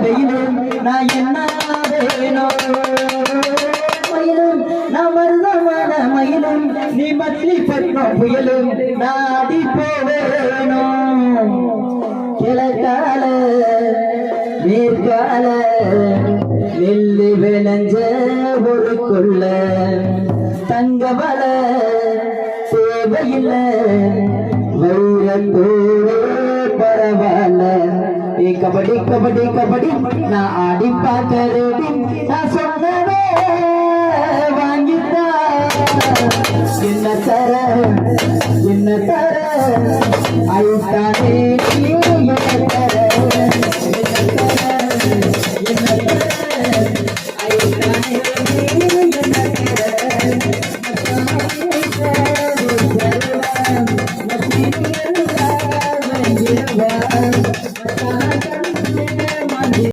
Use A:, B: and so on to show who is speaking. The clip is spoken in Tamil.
A: வெயிலும் நான் என்ன வேணும் மயிலும் நான் மருதமான மயிலும் நீ மத்திலி பட்டம் புயலும் நாடி போவேணும் கிழக்கால மேற்கால நெல்லு விளைஞ்ச ஒரு கொள்ள தங்கவல தேவையில்லை வைரத்தோடு பரவாயில்ல கபடி கபடி கபடி நான் ஆடி பார்க்கிறேன் நான் சொன்னவே வாங்கிட்டா என்ன தர ஐத்தானே